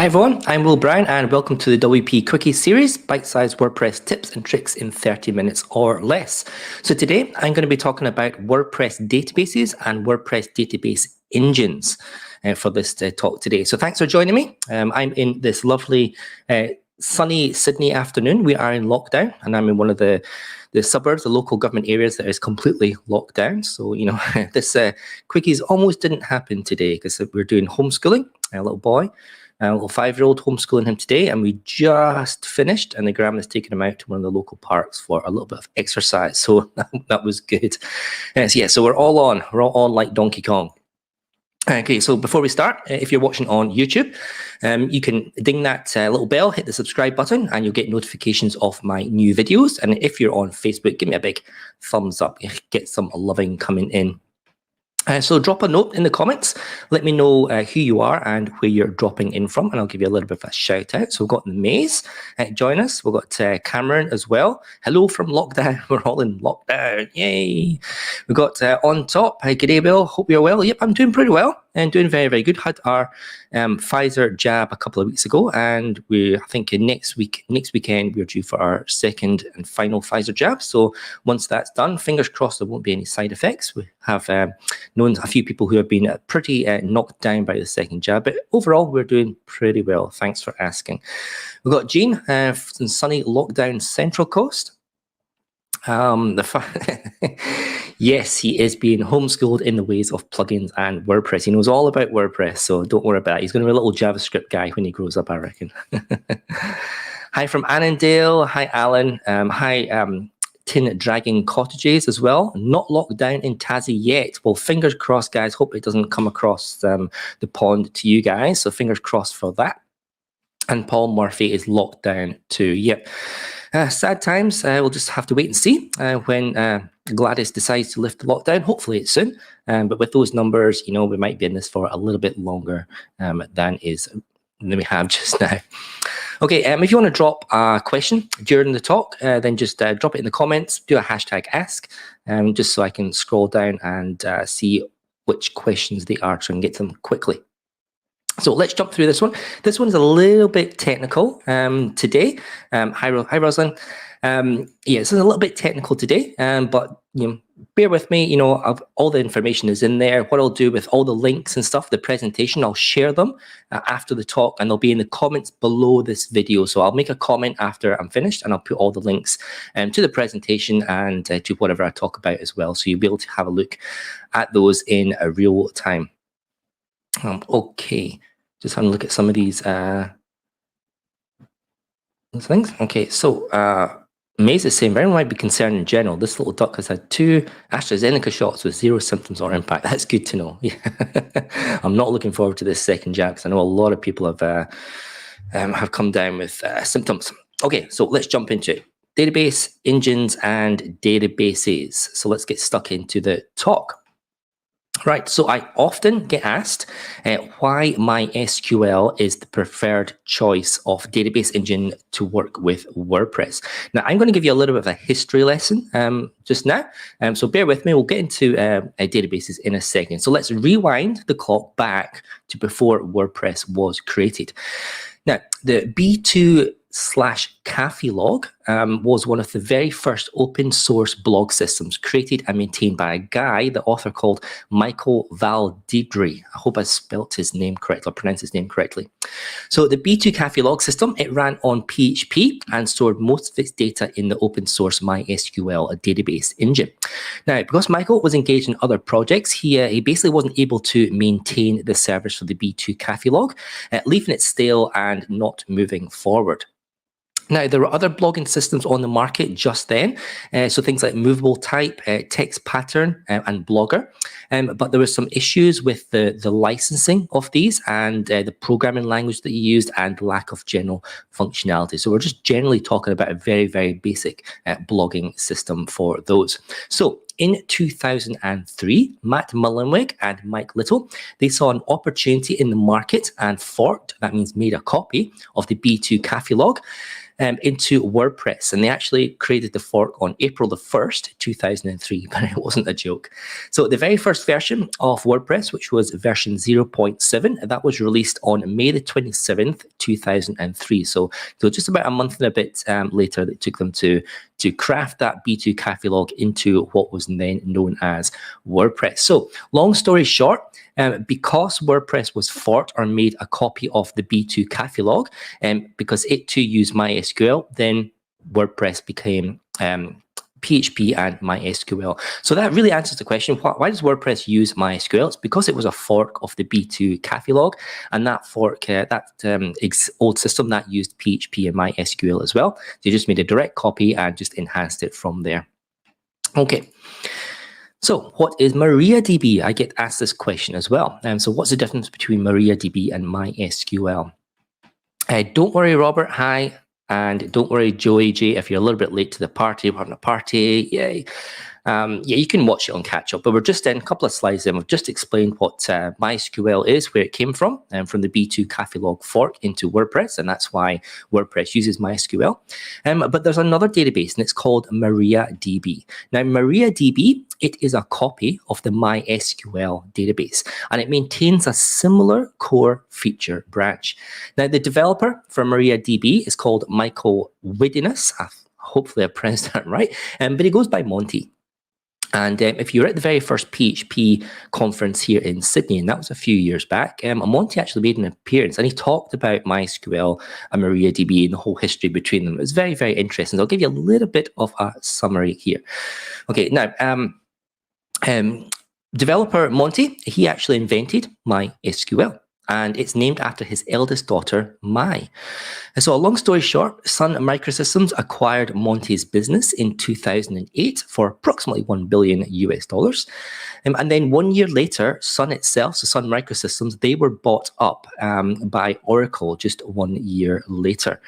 Hi everyone, I'm Will Brown and welcome to the WPQuickies series, bite-sized WordPress tips and tricks in 30 minutes or less. So today I'm going to be talking about WordPress databases and WordPress database engines for this talk today. So thanks for joining me. I'm in this lovely sunny Sydney afternoon. We are in lockdown and I'm in one of the suburbs, the local government areas that is completely locked down. So, you know, this quickies almost didn't happen today because we're doing homeschooling, a little boy. A little 5-year-old, homeschooling him today, and we just finished, and the grandma's taken him out to one of the local parks for a little bit of exercise. So that was good. So we're all on like Donkey Kong. Okay, so before we start, if you're watching on YouTube, you can ding that little bell, hit the subscribe button, and you'll get notifications of my new videos. And if you're on Facebook, give me a big thumbs up. Get some loving coming in. So drop a note in the comments. Let me know who you are and where you're dropping in from, and I'll give you a little bit of a shout out. So we've got Maze join us. We've got Cameron as well. Hello from lockdown. We're all in lockdown. Yay. We've got On Top. Hi, g'day, Bill. Hope you're well. Yep, I'm doing pretty well and doing very, very good. Had our Pfizer jab a couple of weeks ago, and I think next weekend, we're due for our second and final Pfizer jab. So once that's done, fingers crossed there won't be any side effects. We have known a few people who have been pretty knocked down by the second jab, but overall we're doing pretty well. Thanks for asking. We've got Gene from sunny lockdown Central Coast. Yes, he is being homeschooled in the ways of plugins and WordPress. He knows all about WordPress, so don't worry about it. He's going to be a little JavaScript guy when he grows up, I reckon. Hi from Annandale. Hi, Alan. Hi, Tin Dragon Cottages as well. Not locked down in Tassie yet. Well, fingers crossed, guys. Hope it doesn't come across the pond to you guys. So fingers crossed for that. And Paul Murphy is locked down too. Yep. Sad times. We'll just have to wait and see when Gladys decides to lift the lockdown. Hopefully it's soon. But with those numbers, you know, we might be in this for a little bit longer than we have just now. Okay, if you want to drop a question during the talk, then just drop it in the comments, do a hashtag ask, just so I can scroll down and see which questions they are, so I can get to them quickly. So let's jump through this one. This one's a little bit technical today. Hi, Rosalind. This is a little bit technical today, but you know, bear with me. You know, all the information is in there. What I'll do with all the links and stuff, the presentation, I'll share them after the talk, and they'll be in the comments below this video. So I'll make a comment after I'm finished, and I'll put all the links to the presentation and to whatever I talk about as well. So you'll be able to have a look at those in real time. Okay, just having a look at some of these things. Okay, so Maze is saying, everyone might be concerned in general. This little duck has had 2 AstraZeneca shots with 0 symptoms or impact. That's good to know. Yeah. I'm not looking forward to this second jab because I know a lot of people have come down with symptoms. Okay, so let's jump into it. Database, engines, and databases. So let's get stuck into the talk. Right, so I often get asked why MySQL is the preferred choice of database engine to work with WordPress. Now, I'm going to give you a little bit of a history lesson just now, so bear with me. We'll get into databases in a second. So let's rewind the clock back to before WordPress was created. Now, the B2/Café log was one of the very first open source blog systems created and maintained by a guy, the author called Michael Valdidri. I hope I spelt his name correctly or pronounced his name correctly. So the B2Café log system, it ran on PHP and stored most of its data in the open source MySQL, a database engine. Now, because Michael was engaged in other projects, he basically wasn't able to maintain the servers for the B2Café log, leaving it stale and not moving forward. Now, there were other blogging systems on the market just then, so things like Movable Type, Text Pattern, and Blogger. But there were some issues with the licensing of these and the programming language that you used and lack of general functionality. So we're just generally talking about a very, very basic blogging system for those. So in 2003, Matt Mullenweg and Mike Little, they saw an opportunity in the market and forked, that means made a copy of the B2Café log. into WordPress, and they actually created the fork on April the 1st, 2003, but it wasn't a joke. So the very first version of WordPress, which was version 0.7, that was released on May the 27th, 2003. So just about a month and a bit later, it took them to craft that B2 catalog into what was then known as WordPress. So long story short, because WordPress was forked or made a copy of the B2 catalog, because it too used MySQL, then WordPress became PHP and MySQL. So that really answers the question, why does WordPress use MySQL? It's because it was a fork of the B2 catalog, and that fork, old system, that used PHP and MySQL as well. They just made a direct copy and just enhanced it from there. Okay. So what is MariaDB? I get asked this question as well. So what's the difference between MariaDB and MySQL? Don't worry, Robert. Hi. And don't worry, Joey J, if you're a little bit late to the party, we're having a party. Yay. Yeah, you can watch it on catch up, but we're just in a couple of slides and we've just explained what MySQL is, where it came from the B2 catalog fork into WordPress, and that's why WordPress uses MySQL. But there's another database, and it's called MariaDB. Now, MariaDB, it is a copy of the MySQL database, and it maintains a similar core feature branch. Now, the developer for MariaDB is called Michael Widinus. Hopefully I pronounced that right, but he goes by Monty. And if you're at the very first PHP conference here in Sydney, and that was a few years back, Monty actually made an appearance, and he talked about MySQL and MariaDB and the whole history between them. It was very, very interesting. So I'll give you a little bit of a summary here. Okay, now, developer Monty, he actually invented MySQL, and it's named after his eldest daughter, Mai. And so a long story short, Sun Microsystems acquired Monty's business in 2008 for approximately $1 billion US. And then 1 year later, Sun itself, so Sun Microsystems, they were bought up by Oracle just 1 year later.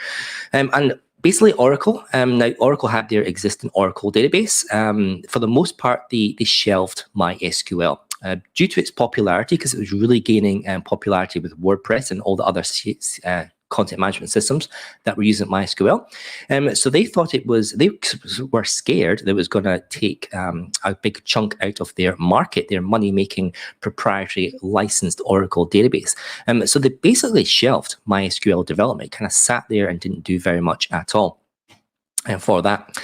And basically, Oracle, now Oracle had their existing Oracle database. For the most part, they shelved MySQL. Due to its popularity, because it was really gaining popularity with WordPress and all the other content management systems that were using MySQL. So they thought they were scared that it was going to take a big chunk out of their market, their money-making proprietary licensed Oracle database. So they basically shelved MySQL development, kind of sat there and didn't do very much at all for that.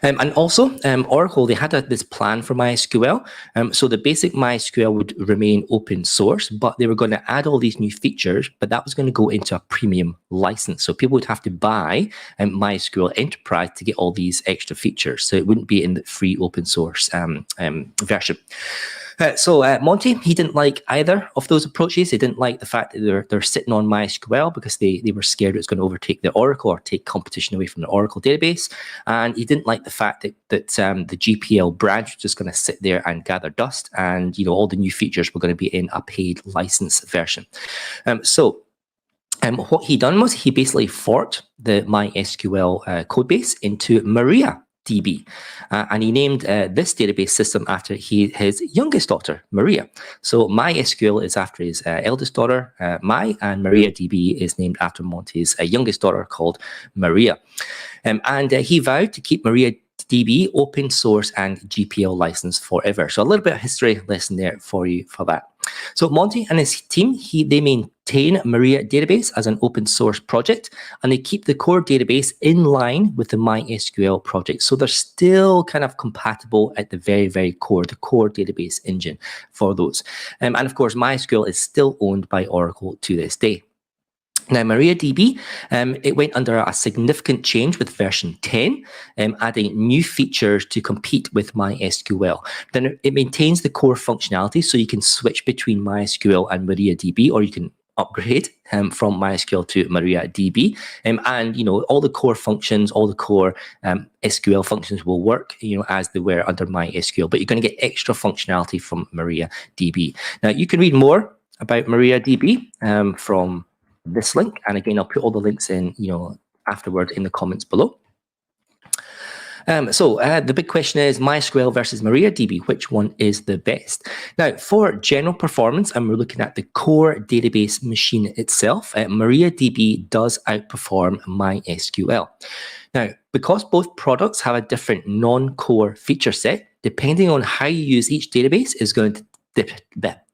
And also, Oracle, they had this plan for MySQL. So the basic MySQL would remain open source, but they were going to add all these new features, but that was going to go into a premium license. So people would have to buy MySQL Enterprise to get all these extra features. So it wouldn't be in the free open source version. So Monty, he didn't like either of those approaches. He didn't like the fact that they're sitting on MySQL because they were scared it was going to overtake the Oracle or take competition away from the Oracle database. And he didn't like the fact that the GPL branch was just going to sit there and gather dust, and all the new features were going to be in a paid license version. What he done was he basically forked the MySQL codebase into MariaDB, and he named this database system after his youngest daughter, Maria. So MySQL is after his eldest daughter, Mai, and MariaDB is named after Monty's youngest daughter called Maria. And he vowed to keep MariaDB open source and GPL licensed forever. So a little bit of history lesson there for you for that. So Monty and his team, they maintain Maria database as an open source project, and they keep the core database in line with the MySQL project. So they're still kind of compatible at the very, very core, the core database engine for those. And of course, MySQL is still owned by Oracle to this day. Now, MariaDB, it went under a significant change with version 10, adding new features to compete with MySQL. Then it maintains the core functionality, so you can switch between MySQL and MariaDB, or you can upgrade from MySQL to MariaDB. And all the core functions, all the core SQL functions will work, as they were under MySQL, but you're going to get extra functionality from MariaDB. Now, you can read more about MariaDB from this link, and again I'll put all the links in afterward in the comments below. The big question is MySQL versus MariaDB. Which one is the best? Now, for general performance, and we're looking at the core database machine itself, MariaDB does outperform MySQL. Now, because both products have a different non-core feature set, depending on how you use each database is going to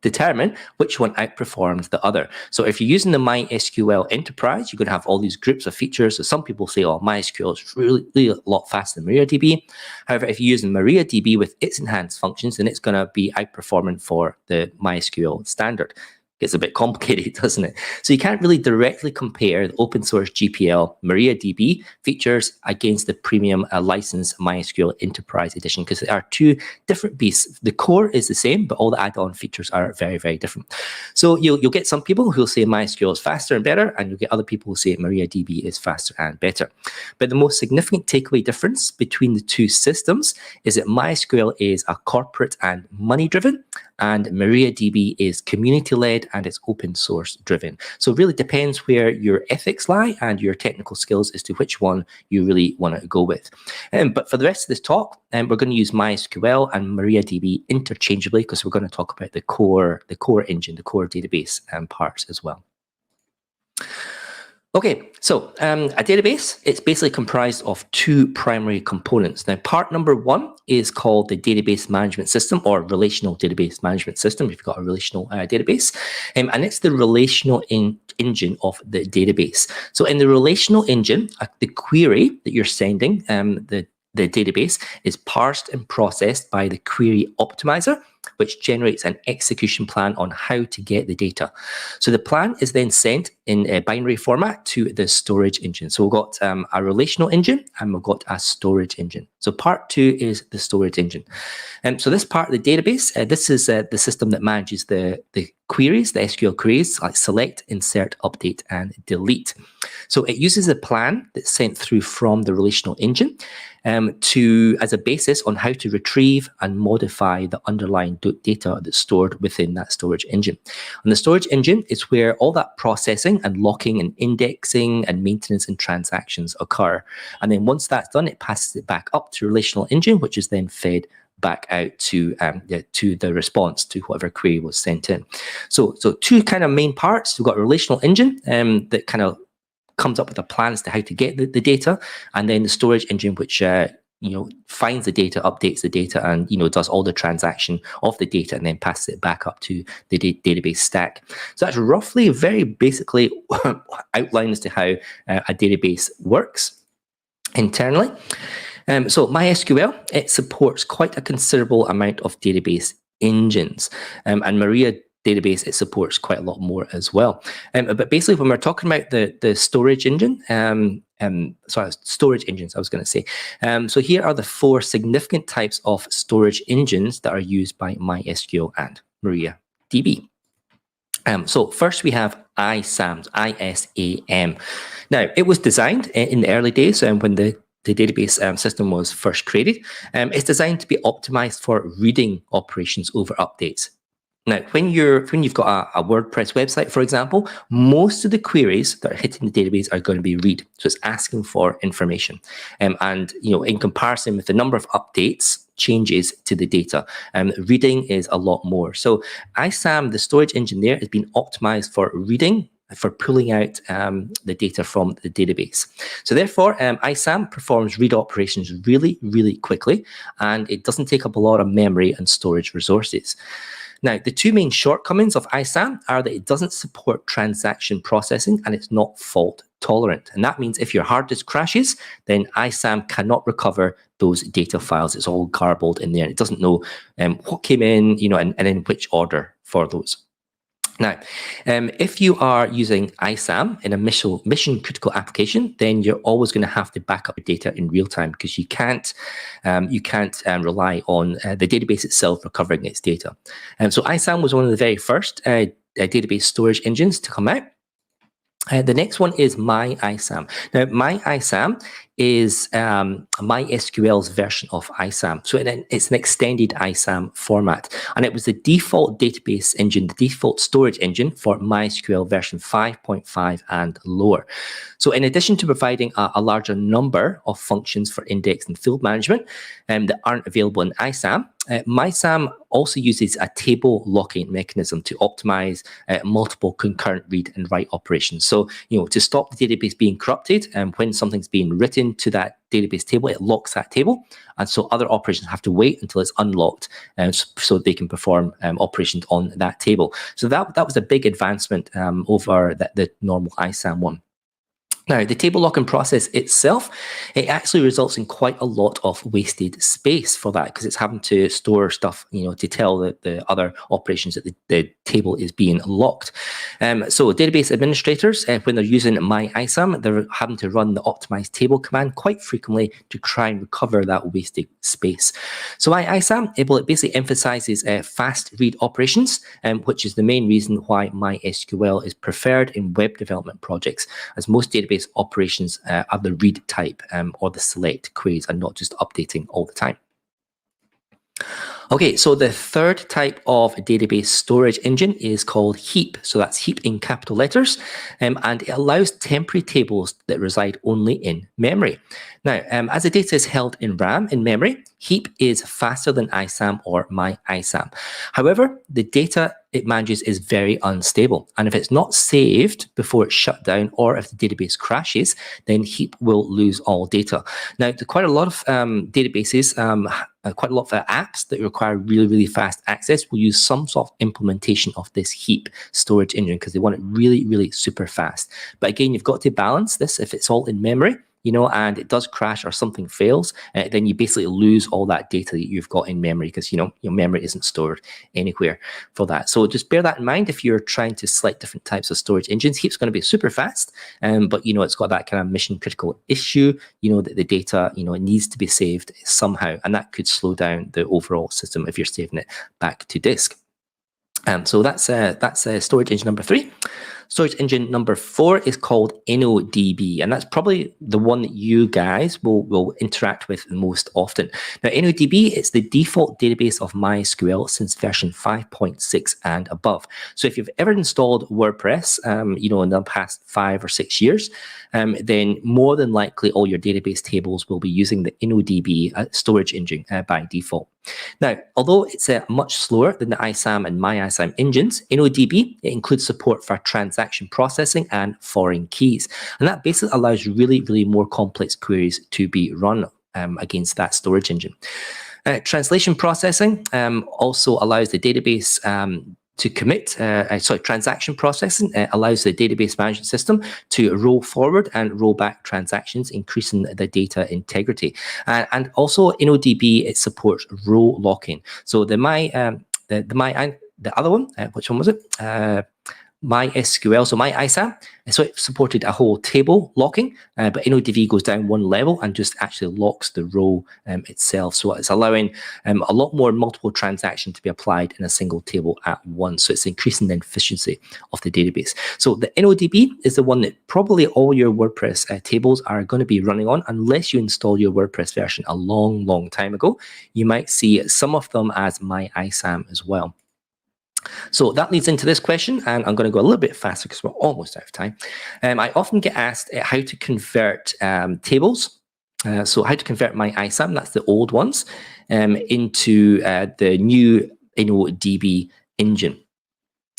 determine which one outperforms the other. So if you're using the MySQL Enterprise, you're going to have all these groups of features. So some people say, oh, MySQL is really a lot faster than MariaDB. However, if you're using MariaDB with its enhanced functions, then it's going to be outperforming for the MySQL standard. Gets a bit complicated, doesn't it? So you can't really directly compare the open source GPL MariaDB features against the premium licensed MySQL Enterprise Edition, because they are two different beasts. The core is the same, but all the add-on features are very, very different. So you'll get some people who'll say MySQL is faster and better, and you'll get other people who say MariaDB is faster and better. But the most significant takeaway difference between the two systems is that MySQL is a corporate and money-driven, and MariaDB is community-led and it's open source driven. So it really depends where your ethics lie and your technical skills as to which one you really want to go with. But for the rest of this talk, we're going to use MySQL and MariaDB interchangeably, because we're going to talk about the core engine, the core database parts as well. Okay, so a database, it's basically comprised of two primary components. Now, part number one is called the database management system, or relational database management system, if you've got a relational database. And it's the relational engine of the database. So in the relational engine, the query that you're sending, the database is parsed and processed by the query optimizer, which generates an execution plan on how to get the data. So the plan is then sent in a binary format to the storage engine. So we've got a relational engine and we've got a storage engine. So part two is the storage engine. So this part of the database, this is the system that manages the queries, the SQL queries, like select, insert, update, and delete. So it uses a plan that's sent through from the relational engine as a basis on how to retrieve and modify the underlying data that's stored within that storage engine. And the storage engine is where all that processing and locking and indexing and maintenance and transactions occur. And then once that's done, it passes it back up to relational engine, which is then fed back out to the response to whatever query was sent in. So two kind of main parts. We've got a relational engine that kind of comes up with a plan as to how to get the data, and then the storage engine, which finds the data, updates the data, and does all the transaction of the data and then passes it back up to the database stack. So that's roughly, very basically outlined as to how a database works internally. So MySQL, it supports quite a considerable amount of database engines, and MariaDB, it supports quite a lot more as well. But basically, when we're talking about the storage engine, storage engines, I was going to say. So here are the four significant types of storage engines that are used by MySQL and MariaDB. So first we have ISAM, I-S-A-M. Now, it was designed in the early days when the database system was first created. It's designed to be optimized for reading operations over updates. Now, when you've got a WordPress website, for example, most of the queries that are hitting the database are going to be read. So it's asking for information. And in comparison with the number of updates, changes to the data, reading is a lot more. So ISAM, the storage engine there, has been optimized for reading, for pulling out the data from the database. So therefore, ISAM performs read operations really, really quickly, and it doesn't take up a lot of memory and storage resources. Now, the two main shortcomings of ISAM are that it doesn't support transaction processing and it's not fault tolerant. And that means if your hard disk crashes, then ISAM cannot recover those data files. It's all garbled in there. It doesn't know what came in, and in which order for those. Now, if you are using ISAM in a mission critical application, then you're always going to have to back up your data in real time, because you can't rely on the database itself recovering its data. So ISAM was one of the very first database storage engines to come out. The next one is MyISAM. Now, MyISAM is MySQL's version of ISAM. So it's an extended ISAM format. And it was the default database engine, the default storage engine for MySQL version 5.5 and lower. So in addition to providing a larger number of functions for index and field management that aren't available in ISAM, MySAM also uses a table locking mechanism to optimize multiple concurrent read and write operations. So, to stop the database being corrupted, and when something's being written to that database table, it locks that table, and so other operations have to wait until it's unlocked, so they can perform operations on that table. So that was a big advancement over the normal ISAM one. Now, the table locking process itself, it actually results in quite a lot of wasted space for that, because it's having to store stuff, to tell the other operations that the table is being locked. So database administrators, when they're using MyISAM, they're having to run the optimize table command quite frequently to try and recover that wasted space. So MyISAM, it basically emphasizes fast read operations, which is the main reason why MySQL is preferred in web development projects, as most database operations are the read type or the select queries and not just updating all the time. Okay, so the third type of database storage engine is called heap. So that's heap in capital letters, and it allows temporary tables that reside only in memory. Now, as the data is held in RAM in memory, heap is faster than ISAM or MyISAM. However, the data it manages is very unstable, and if it's not saved before it's shut down, or if the database crashes, then heap will lose all data. Now, quite a lot of databases, quite a lot of apps that require really, really fast access will use some sort of implementation of this heap storage engine because they want it really, really super fast. But again, you've got to balance this. If it's all in memory, and it does crash or something fails, then you basically lose all that data that you've got in memory, because your memory isn't stored anywhere for that. So just bear that in mind if you're trying to select different types of storage engines. Heap's going to be super fast, but it's got that kind of mission critical issue, that the data, it needs to be saved somehow, and that could slow down the overall system if you're saving it back to disk. So that's storage engine number 3. Storage engine number 4 is called InnoDB, and that's probably the one that you guys will interact with the most often. Now, InnoDB is the default database of MySQL since version 5.6 and above. So if you've ever installed WordPress, in the past 5 or 6 years, then more than likely all your database tables will be using the InnoDB storage engine by default. Now, although it's much slower than the ISAM and MyISAM engines, InnoDB, it includes support for transaction processing and foreign keys. And that basically allows really, really more complex queries to be run against that storage engine. Translation processing also allows the database to commit, transaction processing allows the database management system to roll forward and roll back transactions, increasing the data integrity. And also InnoDB, it supports row locking. So the other one, which one was it? MySQL, so MyISAM, so it supported a whole table locking, but InnoDB goes down one level and just actually locks the row itself. So it's allowing a lot more multiple transactions to be applied in a single table at once. So it's increasing the efficiency of the database. So the InnoDB is the one that probably all your WordPress tables are going to be running on, unless you install your WordPress version a long, long time ago. You might see some of them as MyISAM as well. So that leads into this question, and I'm going to go a little bit faster because we're almost out of time. I often get asked how to convert tables. So how to convert MyISAM, that's the old ones, into the new InnoDB engine.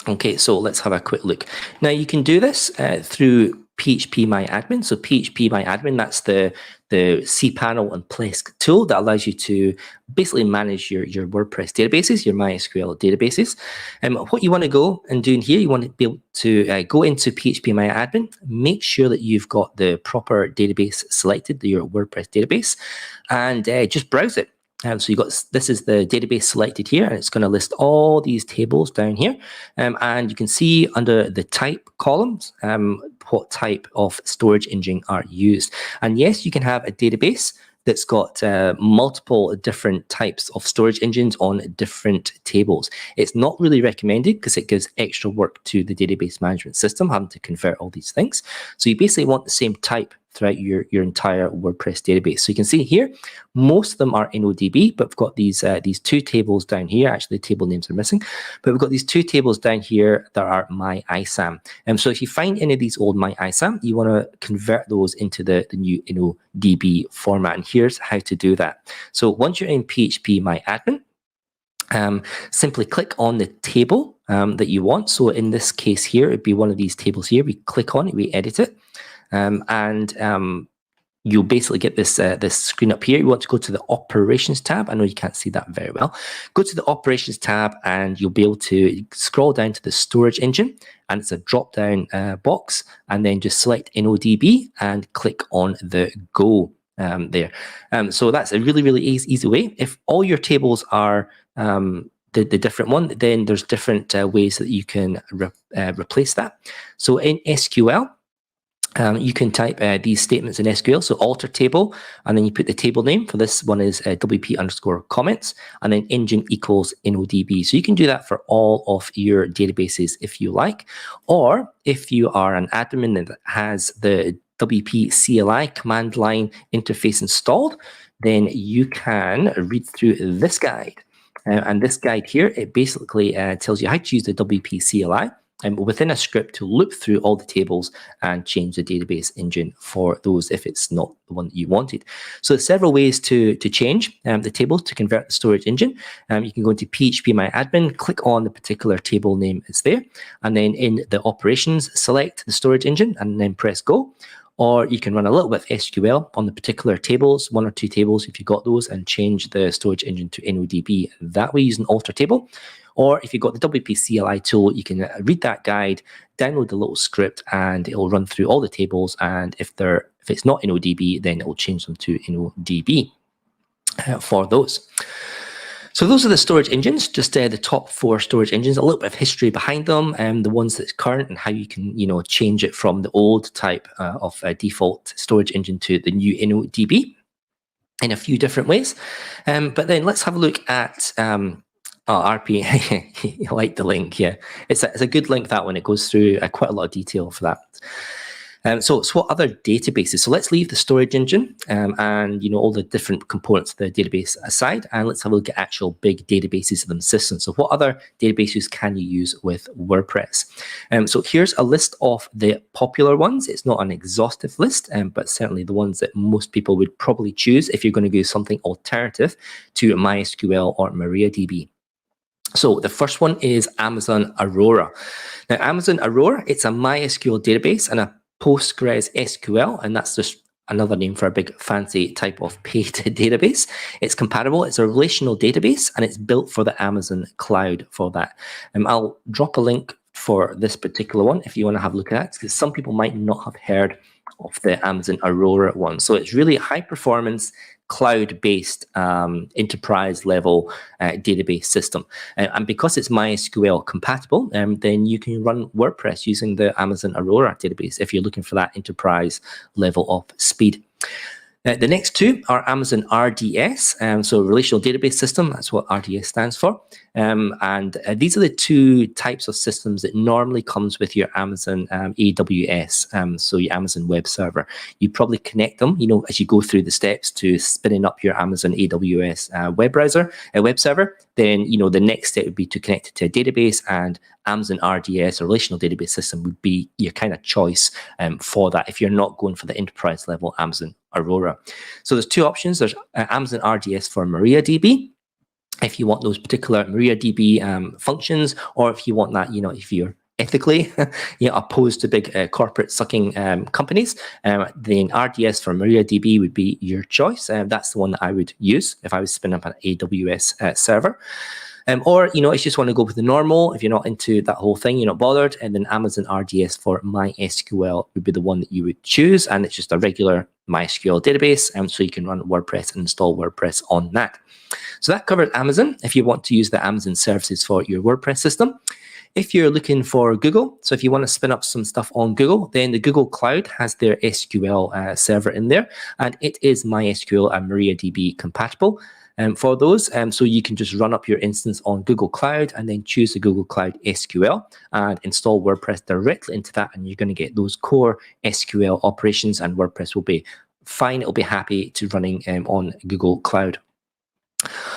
Okay, so let's have a quick look. Now you can do this through PHPMyAdmin. So PHPMyAdmin, that's the cPanel and Plesk tool that allows you to basically manage your WordPress databases, your MySQL databases. What you want to go and do in here, you want to be able to go into PHPMyAdmin, make sure that you've got the proper database selected, your WordPress database, and just browse it. So this is the database selected here, and it's going to list all these tables down here. And you can see under the type columns what type of storage engine are used. And yes, you can have a database that's got multiple different types of storage engines on different tables. It's not really recommended because it gives extra work to the database management system having to convert all these things. So you basically want the same type throughout your entire WordPress database. So you can see here, most of them are InnoDB, but we've got these two tables down here. Actually, the table names are missing, but we've got these two tables down here that are MyISAM. So if you find any of these old MyISAM, you want to convert those into the new InnoDB format. And here's how to do that. So once you're in PHP MyAdmin, simply click on the table that you want. So in this case here, it'd be one of these tables here. We click on it, we edit it, and you'll basically get this this screen up here. You want to go to the Operations tab. I know you can't see that very well. Go to the Operations tab, and you'll be able to scroll down to the Storage Engine, and it's a drop-down box, and then just select InnoDB and click on the Go there. So that's a really, really easy way. If all your tables are the different one, then there's different ways that you can replace that. So in SQL, you can type these statements in SQL. So alter table, and then you put the table name. For this one is WP_comments, and then engine equals InnoDB. So you can do that for all of your databases if you like. Or if you are an admin that has the WP CLI command line interface installed, then you can read through this guide. And this guide here, it basically tells you how to use the WP CLI within a script to loop through all the tables and change the database engine for those if it's not the one that you wanted. So there's several ways to change the tables to convert the storage engine. You can go into PHP MyAdmin, click on the particular table name that's there, and then in the operations, select the storage engine and then press go. Or you can run a little bit of SQL on the particular tables, one or two tables if you've got those, and change the storage engine to InnoDB that way using alter table. Or if you've got the WP CLI tool, you can read that guide, download the little script, and it will run through all the tables. And if it's not InnoDB, then it will change them to InnoDB for those. So those are the storage engines, just the top 4 storage engines, a little bit of history behind them, and the ones that's current and how you can, change it from the old type of default storage engine to the new InnoDB in a few different ways. But then let's have a look at RP. You like the link, yeah. It's a good link, that one. It goes through quite a lot of detail for that. So what other databases? So let's leave the storage engine and all the different components of the database aside, and let's have a look at actual big databases themselves. So what other databases can you use with WordPress? So here's a list of the popular ones. It's not an exhaustive list, but certainly the ones that most people would probably choose if you're going to do something alternative to MySQL or MariaDB. So the first one is Amazon Aurora. Now, Amazon Aurora, it's a MySQL database and a Postgres SQL, and that's just another name for a big fancy type of paid database. It's compatible, it's a relational database, and it's built for the Amazon cloud for that. I'll drop a link for this particular one if you want to have a look at it, because some people might not have heard of the Amazon Aurora one. So it's really a high performance cloud-based enterprise level database system. And because it's MySQL compatible, then you can run WordPress using the Amazon Aurora database if you're looking for that enterprise level of speed. The next two are Amazon RDS, so Relational Database System. That's what RDS stands for. And these are the two types of systems that normally comes with your Amazon AWS, so your Amazon web server. You probably connect them, as you go through the steps to spinning up your Amazon AWS web server. Then, the next step would be to connect it to a database, and Amazon RDS, or Relational Database System, would be your kind of choice for that if you're not going for the enterprise level Amazon Aurora. So there's two options. There's Amazon RDS for MariaDB, if you want those particular MariaDB functions, or if you want that, if you're ethically opposed to big corporate sucking companies, then RDS for MariaDB would be your choice. That's the one that I would use if I was spinning up an AWS server. Or, if you just want to go with the normal, if you're not into that whole thing, you're not bothered, and then Amazon RDS for MySQL would be the one that you would choose, and it's just a regular MySQL database, so you can run WordPress and install WordPress on that. So that covers Amazon, if you want to use the Amazon services for your WordPress system. If you're looking for Google, so if you want to spin up some stuff on Google, then the Google Cloud has their SQL server in there, and it is MySQL and MariaDB compatible. for those. So you can just run up your instance on Google Cloud and then choose the Google Cloud SQL and install WordPress directly into that, and you're going to get those core SQL operations, and WordPress will be fine. It'll be happy to running on Google Cloud.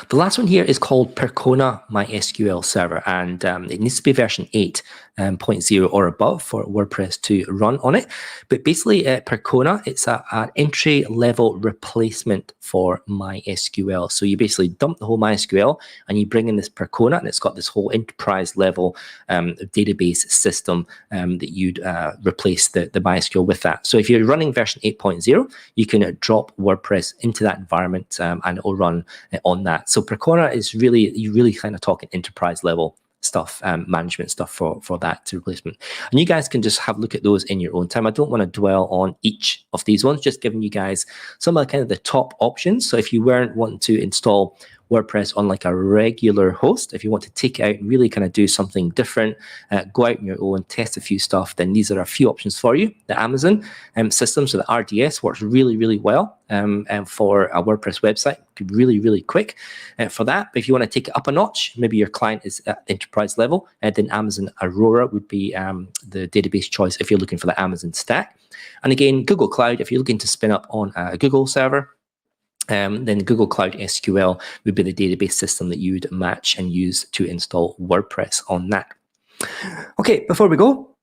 The last one here is called Percona MySQL Server, and it needs to be version 8.0 or above for WordPress to run on it. But basically, Percona, it's an entry-level replacement for MySQL. So you basically dump the whole MySQL and you bring in this Percona, and it's got this whole enterprise-level database system that you'd replace the MySQL with that. So if you're running version 8.0, you can drop WordPress into that environment and it will run on that. So Percona is you're really kind of talking enterprise level stuff, management stuff for that replacement. And you guys can just have a look at those in your own time. I don't want to dwell on each of these ones, just giving you guys some of the top options. So if you weren't wanting to install WordPress on like a regular host, if you want to take it out and really kind of do something different, go out on your own, test a few stuff, then these are a few options for you. The Amazon system, so the RDS works really, really well for a WordPress website, really quick for that. But if you want to take it up a notch, maybe your client is at enterprise level, then Amazon Aurora would be the database choice if you're looking for the Amazon stack. And again, Google Cloud, if you're looking to spin up on a Google server, then Google Cloud SQL would be the database system that you would match and use to install WordPress on that. Okay, before we go,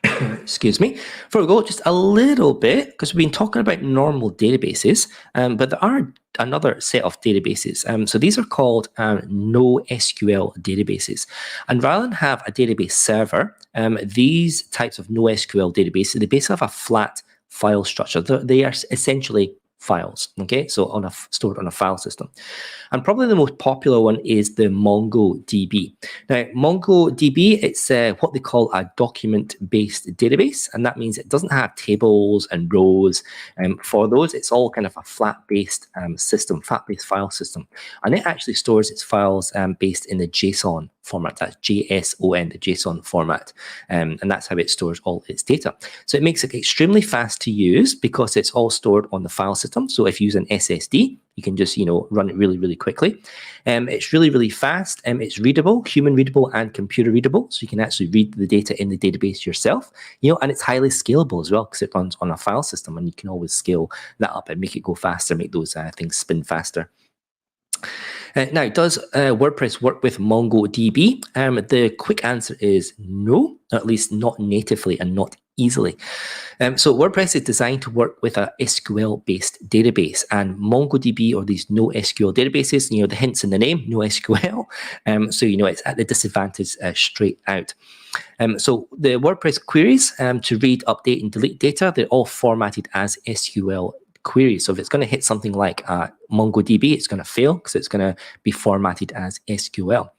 excuse me, before we go, just a little bit, because we've been talking about normal databases, but there are another set of databases. So these are called NoSQL databases. And rather than have a database server, these types of NoSQL databases, they basically have a flat file structure. They are essentially files, okay, so stored on a file system. And probably the most popular one is the MongoDB. Now, MongoDB, it's what they call a document-based database, and that means it doesn't have tables and rows. For those, it's all kind of a flat-based system, flat-based file system. And it actually stores its files based in the JSON format. That's JSON, the JSON format. And that's how it stores all its data. So it makes it extremely fast to use because it's all stored on the file system. So if you use an SSD, you can just, run it really quickly. It's really fast. It's readable, human readable and computer readable. So you can actually read the data in the database yourself, and it's highly scalable as well because it runs on a file system and you can always scale that up and make it go faster, make those things spin faster. Now, does WordPress work with MongoDB? The quick answer is no, at least not natively and not easily. So WordPress is designed to work with a SQL-based database, and MongoDB, or these NoSQL databases, the hint's in the name, NoSQL, so it's at the disadvantage straight out. So the WordPress queries to read, update, and delete data, they're all formatted as SQL queries. So if it's going to hit something like MongoDB, it's going to fail because it's going to be formatted as SQL.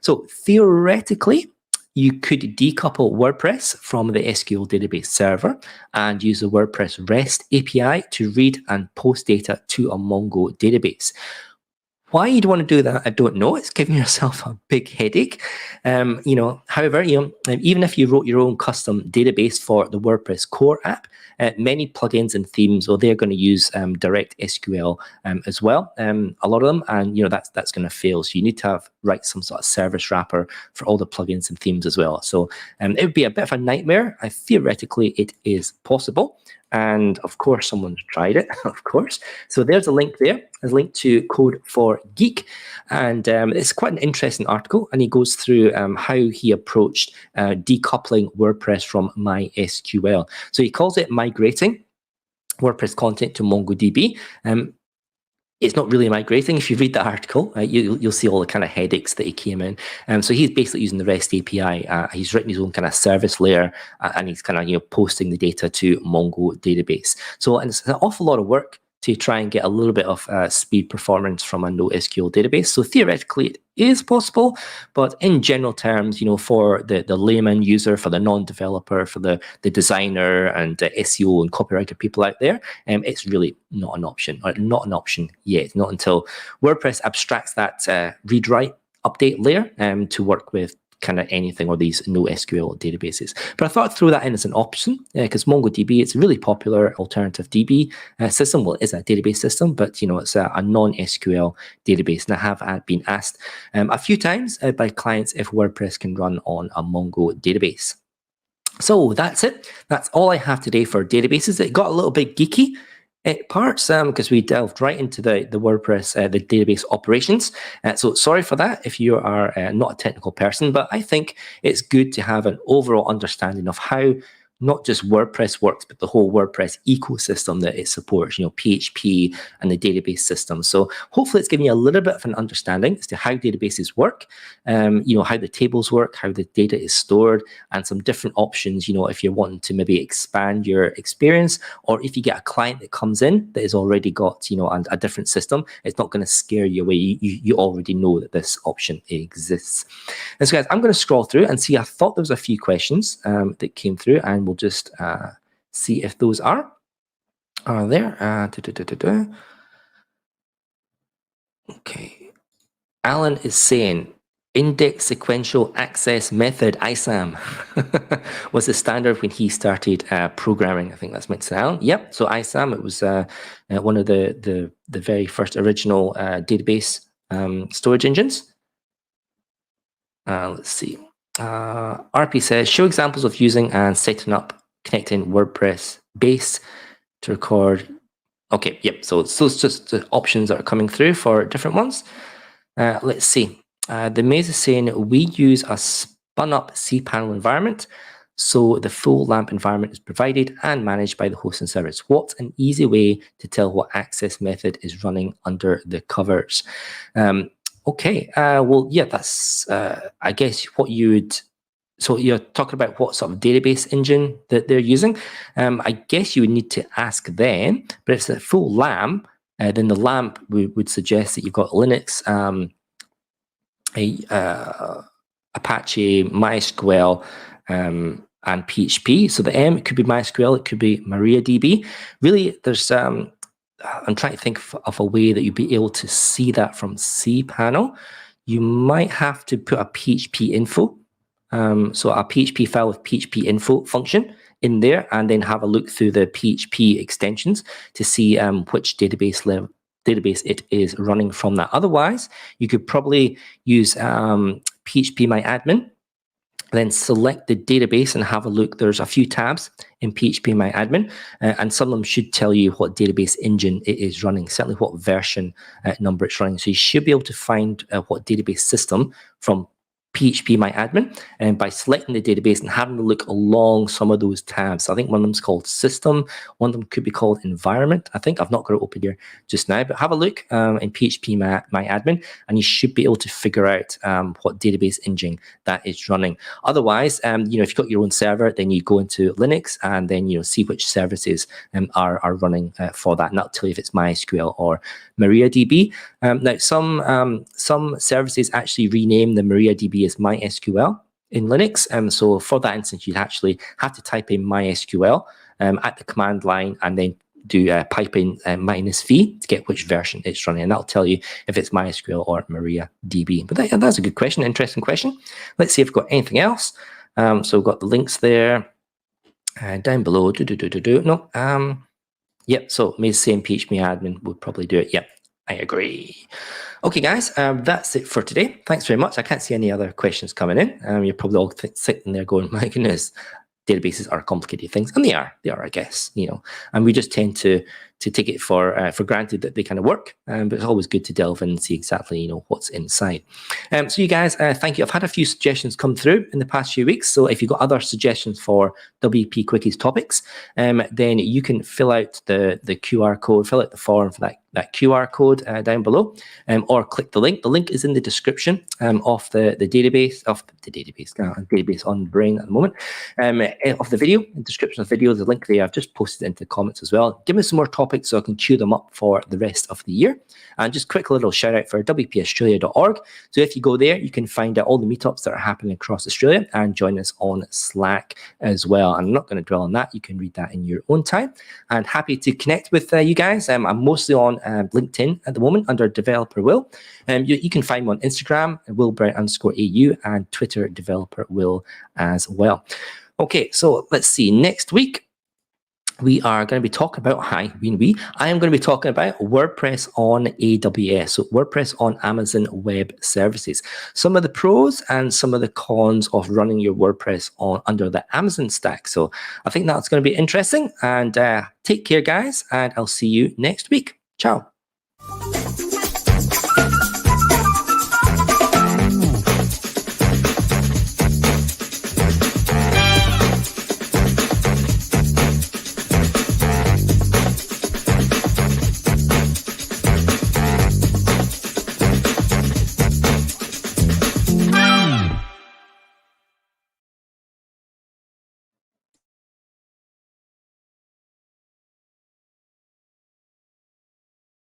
So theoretically, you could decouple WordPress from the SQL database server and use the WordPress REST API to read and post data to a Mongo database. Why you'd want to do that, I don't know. It's giving yourself a big headache. However, even if you wrote your own custom database for the WordPress core app, many plugins and themes, they're going to use direct SQL as well. A lot of them, and that's going to fail. So you need to write some sort of service wrapper for all the plugins and themes as well. So it would be a bit of a nightmare. Theoretically, it is possible. And of course, someone's tried it, of course. So there's a link there. There's a link to Code for Geek. And it's quite an interesting article. And he goes through how he approached decoupling WordPress from MySQL. So he calls it migrating WordPress content to MongoDB. It's not really migrating. If you read the article, you'll see all the kind of headaches that he came in. So he's basically using the REST API. He's written his own kind of service layer, and he's kind of posting the data to Mongo database. So and it's an awful lot of work to try and get a little bit of speed performance from a NoSQL database. So theoretically, it is possible, but in general terms, for the layman user, for the non-developer, for the designer and SEO and copywriter people out there, it's really not an option, or not an option yet. Not until WordPress abstracts that read-write update layer to work with kind of anything or these NoSQL databases. But I thought I'd throw that in as an option because MongoDB, it's a really popular alternative DB system. Well, it's a database system, but it's a non-SQL database. And I have been asked a few times by clients if WordPress can run on a Mongo database. So that's it. That's all I have today for databases. It got a little bit geeky parts because we delved right into the WordPress, the database operations. So sorry for that if you are not a technical person, but I think it's good to have an overall understanding of how not just WordPress works, but the whole WordPress ecosystem that it supports, PHP and the database system. So hopefully it's giving you a little bit of an understanding as to how databases work, how the tables work, how the data is stored, and some different options, if you're wanting to maybe expand your experience, or if you get a client that comes in that has already got, a different system, it's not going to scare you away. You already know that this option exists. And so guys, I'm going to scroll through and see, I thought there was a few questions that came through, and we'll just see if those are there. Okay. Alan is saying, index sequential access method, ISAM, was the standard when he started programming. I think that's meant to Alan. Yep. So ISAM, it was one of the very first original database storage engines. Let's see. RP says, show examples of using and setting up connecting WordPress base to record. Okay, yep. So those just the options that are coming through for different ones. Let's see. The Maze is saying, we use a spun up cPanel environment. So the full LAMP environment is provided and managed by the hosting service. What's an easy way to tell what access method is running under the covers? Okay, well, yeah, that's, I guess, what you would, so you're talking about what sort of database engine that they're using. I guess you would need to ask them, but if it's a full LAMP, then the LAMP would suggest that you've got Linux, Apache, MySQL, and PHP. So the M, it could be MySQL, it could be MariaDB. Really, there's, I'm trying to think of a way that you'd be able to see that from cPanel. You might have to put a PHP info, so a PHP file with PHP info function in there, and then have a look through the PHP extensions to see which database it is running from that. Otherwise, you could probably use PHPMyAdmin, then select the database and have a look. There's a few tabs in PHPMyAdmin, and some of them should tell you what database engine it is running, certainly what version number it's running. So you should be able to find what database system from PHPMyAdmin, and by selecting the database and having a look along some of those tabs. I think one of them's called System, one of them could be called Environment. I think I've not got it open here just now, but have a look in PHPMyAdmin, and you should be able to figure out what database engine that is running. Otherwise, if you've got your own server, then you go into Linux and then see which services are running for that, and that'll tell you if it's MySQL or MariaDB. Now, some services actually rename the MariaDB as MySQL in Linux. So for that instance, you'd actually have to type in MySQL at the command line and then do pipe in -v to get which version it's running, and that'll tell you if it's MySQL or MariaDB. But that's a good question, interesting question. Let's see if we've got anything else. So we've got the links there down below. No. Yep, so maybe same PHPMyAdmin would probably do it. Yep, I agree. Okay, guys, that's it for today. Thanks very much. I can't see any other questions coming in. You're probably all sitting there going, my goodness, databases are complicated things, and they are, I guess, and we just tend to take it for granted that they kind of work, but it's always good to delve in and see exactly, what's inside. So you guys, thank you. I've had a few suggestions come through in the past few weeks, so if you've got other suggestions for WP Quickies topics, then you can fill out the QR code, fill out the form for that QR code down below, or click the link. The link is in the description of the database, database on Brain at the moment, of the video, in the description of the video, the link there. I've just posted into the comments as well. Give me some more topics topics so I can chew them up for the rest of the year. And just quick little shout out for wpaustralia.org. So if you go there, you can find out all the meetups that are happening across Australia and join us on Slack as well. I'm not going to dwell on that. You can read that in your own time. And happy to connect with you guys. I'm mostly on LinkedIn at the moment under Developer Will. You can find me on Instagram, willbrown_AU, and Twitter, Developer Will as well. Okay, so let's see. Next week, we are going to be talking about, I am going to be talking about WordPress on AWS, so WordPress on Amazon Web Services. Some of the pros and some of the cons of running your WordPress under the Amazon stack. So I think that's going to be interesting. And take care, guys, and I'll see you next week. Ciao.